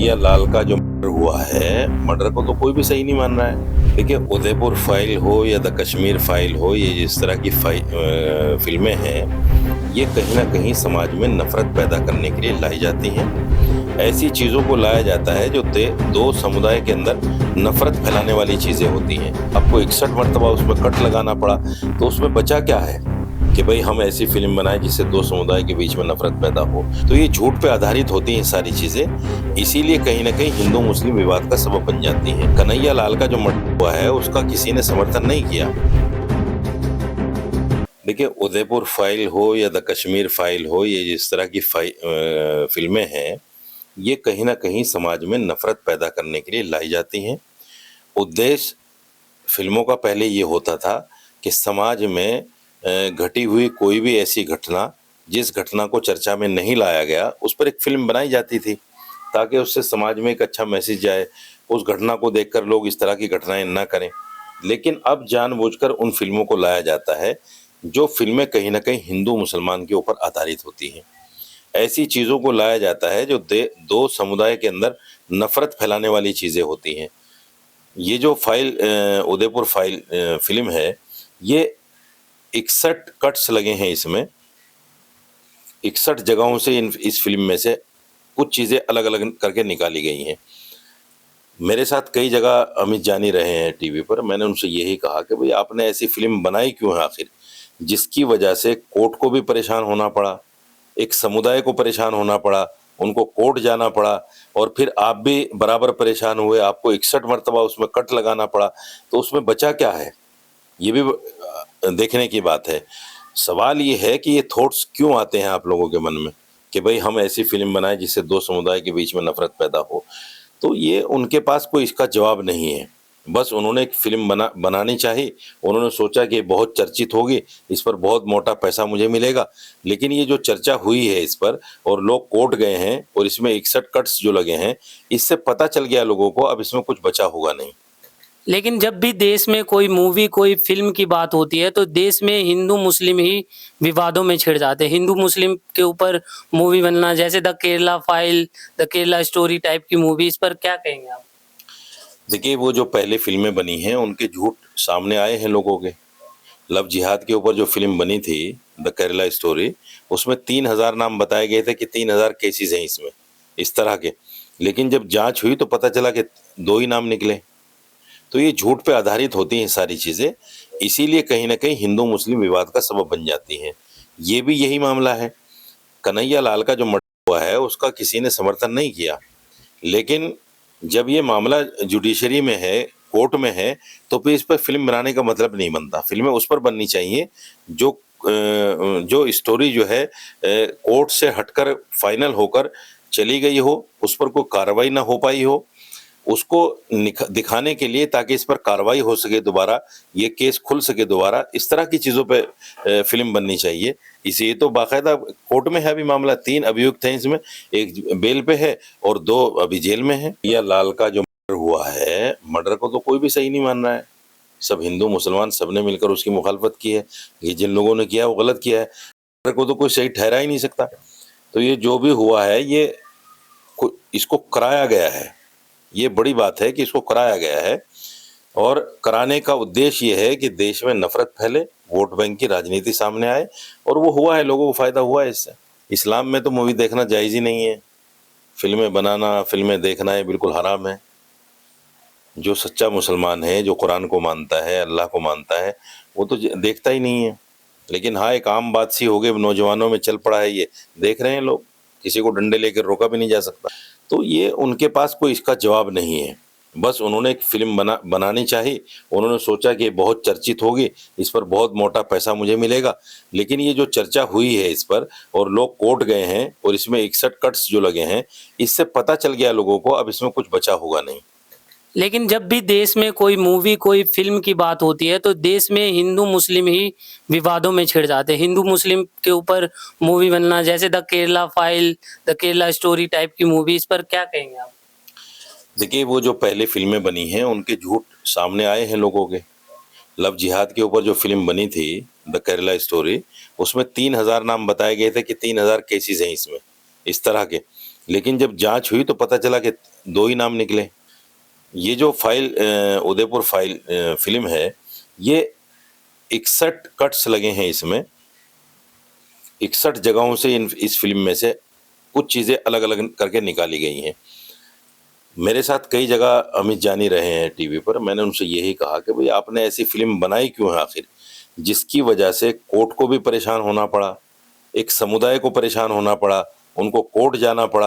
कन्हैया लाल का जो मर्डर हुआ है, मर्डर को तो कोई भी सही नहीं मान रहा है। देखिए, उदयपुर फाइल हो या द कश्मीर फाइल हो, ये जिस तरह की फिल्में हैं, ये कहीं ना कहीं समाज में नफरत पैदा करने के लिए लाई जाती हैं। ऐसी चीजों को लाया जाता है जो दो समुदाय के अंदर नफरत फैलाने वाली चीजें होती हैं। आपको 61 मरतबा उसमें कट लगाना पड़ा, तो उसमें बचा क्या है कि भाई हम ऐसी फिल्म बनाएं जिससे दो समुदाय के बीच में नफरत पैदा हो। तो ये झूठ पे आधारित होती हैं सारी चीजें, इसीलिए कहीं ना कहीं हिंदू मुस्लिम विवाद का सबब बन जाती है। कन्हैया लाल का जो मर्डर हुआ है, उसका किसी ने समर्थन नहीं किया। देखिए, उदयपुर फाइल हो या द कश्मीर फाइल हो, ये जिस तरह की फिल्में हैं, ये कहीं ना कहीं समाज में नफरत पैदा करने के लिए लाई जाती हैं। उद्देश्य फिल्मों का पहले ये होता था कि समाज में घटी हुई कोई भी ऐसी घटना, जिस घटना को चर्चा में नहीं लाया गया, उस पर एक फिल्म बनाई जाती थी ताकि उससे समाज में एक अच्छा मैसेज जाए, उस घटना को देखकर लोग इस तरह की घटनाएं ना करें। लेकिन अब जानबूझकर उन फिल्मों को लाया जाता है जो फिल्में कहीं ना कहीं हिंदू मुसलमान के ऊपर आधारित होती हैं। ऐसी चीज़ों को लाया जाता है जो दो समुदाय के अंदर नफरत फैलाने वाली चीज़ें होती हैं। ये जो उदयपुर फाइल फिल्म है, ये 61 कट्स लगे हैं इसमें। 61 जगहों से इस फिल्म में से कुछ चीज़ें अलग अलग करके निकाली गई हैं। मेरे साथ कई जगह अमित जानी रहे हैं टीवी पर, मैंने उनसे यही कहा कि भाई आपने ऐसी फिल्म बनाई क्यों है आखिर, जिसकी वजह से कोर्ट को भी परेशान होना पड़ा, एक समुदाय को परेशान होना पड़ा, उनको कोर्ट जाना पड़ा, और फिर आप भी बराबर परेशान हुए, आपको 61 मरतबा उसमें कट लगाना पड़ा। तो उसमें बचा क्या है, ये भी देखने की बात है। सवाल ये है कि ये थॉट्स क्यों आते हैं आप लोगों के मन में कि भाई हम ऐसी फिल्म बनाएं जिससे दो समुदाय के बीच में नफरत पैदा हो। तो ये उनके पास कोई इसका जवाब नहीं है। बस उन्होंने एक फिल्म बनानी चाहिए, उन्होंने सोचा कि बहुत चर्चित होगी, इस पर बहुत मोटा पैसा मुझे मिलेगा। लेकिन ये जो चर्चा हुई है इस पर, और लोग कोर्ट गए हैं, और इसमें 61 कट्स जो लगे हैं, इससे पता चल गया लोगों को अब इसमें कुछ बचा होगा नहीं। लेकिन जब भी देश में कोई मूवी, कोई फिल्म की बात होती है तो देश में हिंदू मुस्लिम ही विवादों में छिड़ जाते हैं। हिंदू मुस्लिम के ऊपर मूवी बनना, जैसे the Kerala file, the Kerala story type की मूवी, इस पर क्या कहेंगे आप? देखिए, वो जो पहले फिल्में बनी हैं उनके झूठ सामने आए हैं लोगों के। लव जिहाद के ऊपर जो फिल्म बनी थी द केरला स्टोरी, उसमें 3000 नाम बताए गए थे कि 3000 केसेस हैं इसमें इस तरह के। लेकिन जब जांच हुई तो पता चला कि 2 ही नाम निकले। तो ये झूठ पे आधारित होती हैं सारी चीज़ें, इसीलिए कहीं ना कहीं हिंदू मुस्लिम विवाद का सबब बन जाती हैं। ये भी यही मामला है। कन्हैया लाल का जो मर्डर हुआ है, उसका किसी ने समर्थन नहीं किया। लेकिन जब ये मामला जुडिशरी में है, कोर्ट में है, तो फिर इस पर फिल्म बनाने का मतलब नहीं बनता। फिल्में उस पर बननी चाहिए जो स्टोरी जो है कोर्ट से हटकर फाइनल होकर चली गई हो, उस पर कोई कार्रवाई ना हो पाई हो, उसको दिखाने के लिए, ताकि इस पर कार्रवाई हो सके, दोबारा ये केस खुल सके दोबारा, इस तरह की चीज़ों पे फिल्म बननी चाहिए। इसी तो बाकायदा कोर्ट में है अभी मामला। 3 अभियुक्त हैं इसमें, एक बेल पे है और 2 अभी जेल में है। या लाल का जो मर्डर हुआ है, मर्डर को तो कोई भी सही नहीं मान रहा है। सब हिंदू मुसलमान सबने मिलकर उसकी मुखालफत की है। ये जिन लोगों ने किया वो गलत किया है, मर्डर को तो कोई सही ठहरा ही नहीं सकता। तो ये जो भी हुआ है, ये इसको कराया गया है। ये बड़ी बात है कि इसको कराया गया है, और कराने का उद्देश्य ये है कि देश में नफरत फैले, वोट बैंक की राजनीति सामने आए, और वो हुआ है, लोगों को फायदा हुआ है इससे। इस्लाम में तो मूवी देखना जायज़ ही नहीं है। फिल्में बनाना, फिल्में देखना ये बिल्कुल हराम है। जो सच्चा मुसलमान है, जो कुरान को मानता है, अल्लाह को मानता है, वो तो देखता ही नहीं है। लेकिन हाँ, एक आम बात सी हो गई, नौजवानों में चल पड़ा है, ये देख रहे हैं लोग, किसी को डंडे लेकर रोका भी नहीं जा सकता। तो ये उनके पास कोई इसका जवाब नहीं है। बस उन्होंने एक फिल्म बनानी चाहिए, उन्होंने सोचा कि बहुत चर्चित होगी, इस पर बहुत मोटा पैसा मुझे मिलेगा। लेकिन ये जो चर्चा हुई है इस पर, और लोग कोर्ट गए हैं, और इसमें 61 कट्स जो लगे हैं, इससे पता चल गया लोगों को अब इसमें कुछ बचा होगा नहीं। लेकिन जब भी देश में कोई मूवी, कोई फिल्म की बात होती है तो देश में हिंदू मुस्लिम ही विवादों में छिड़ जाते हैं। हिंदू मुस्लिम के ऊपर मूवी बनना, जैसे the Kerala file, the Kerala story type की मूवी, इस पर क्या कहेंगे आप? देखिए, वो जो पहले फिल्में बनी हैं उनके झूठ सामने आए हैं लोगों के। लव जिहाद के ऊपर जो फिल्म बनी थी द केरला स्टोरी, उसमें 3000 नाम बताए गए थे कि 3000 केसेस हैं इसमें इस तरह के। लेकिन जब जांच हुई तो पता चला कि 2 ही नाम निकले। ये जो फाइल उदयपुर फाइल फिल्म है, ये 61 कट्स लगे हैं इसमें। 61 जगहों से इस फिल्म में से कुछ चीज़ें अलग-अलग करके निकाली गई हैं। मेरे साथ कई जगह अमित जानी रहे हैं टीवी पर, मैंने उनसे यही कहा कि भई आपने ऐसी फ़िल्म बनाई क्यों है आखिर? जिसकी वजह से कोर्ट को भी परेशान होना पड़ा, एक समुदाय को परेशान होना पड़ा, उनको कोर्ट जाना पड़ा,